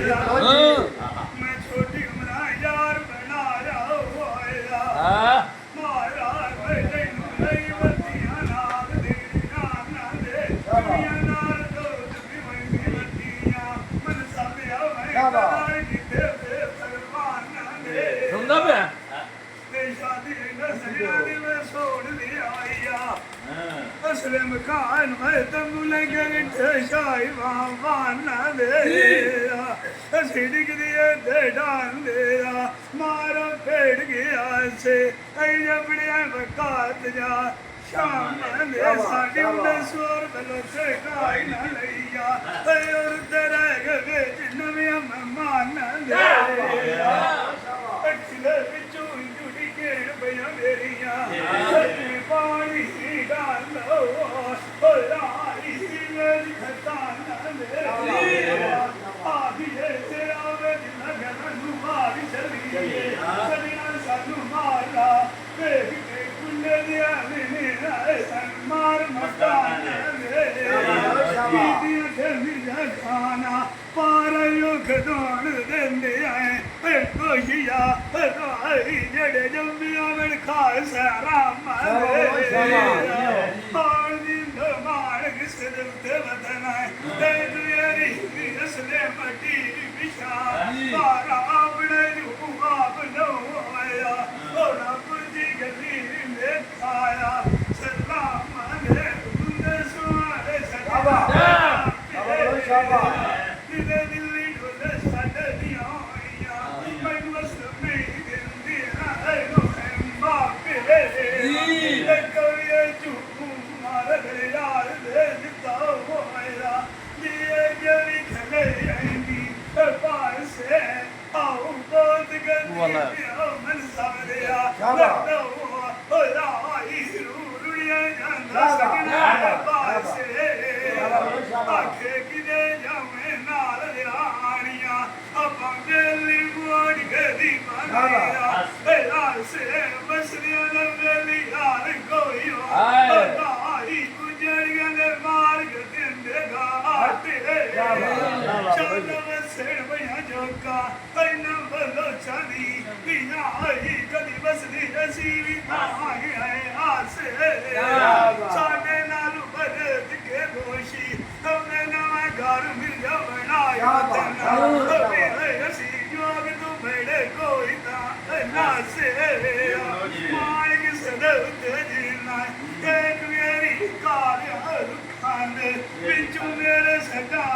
मैं छोटी उम्र यार बना रहा होया मारा मेरे नहीं बतियां नाल दे ना दे दुनिया नाल दोस्त भी वही बतियां मन साबिया मैं करार की दे फरमान दे सुनदा पे ते शादी न सजादी में छोड़ दिया आया असले मकान में तुम लगे शाही वान दे सिड़क दिए दे डाल दिया मारो पेड़ गया से जबड़िया बकात जा शाम दे साड़ी उन्हें स्वर बलो से काई न लिया और तेरे गए नविया मेहमान दे अखिले बिचू जुड़ी के भैया मेरिया पानी डालो राही मेरी खतान दे आधी से आवे लगन नुमारी चली सदियां सानू मारा देख के कुल्ले दिया ने सन मार मकान दे कीदियां खेलियां खाना पारो खदोण देंदे आए कोशिया राही जड़े जम्बिया में खाए सारा मारे और दिन मार किस दिलते वतन है तेरी असले मटी विशा पारा अपने रूहा बनो आया और पुरजी गली में आया सलाम ने उन्ने सुआरे सदा दिल्ली डोले साडे दिया मैं मुस्लिम दिल दिया नो है बाप रे कविए चूक मार दे यार दे दिता हो मेरा दिए गली खले आईनी पार से आओ बहुत गंदी मन सावरिया ओ राही रुड़िया जाना सकना पार से आखे किने जावे नाल यानिया अपा दिल्ली मोड़ गदी मारिया लाल से बसरिया लवली यार कोई आई गुजरिया ने मार गंदे घाटे चल बसड़ भैया जोका ना बलो चांदी बिना आई कदी बसरी नसीबी आई है आसे साडे नालू बरद के गोशी हमने नवा घर मिल बनाया मेरे हसी जोग तू बेड़े कोई ता ना से मालिक सदौत जीना एक मेरी काल रुखान बिचू मेरे सदा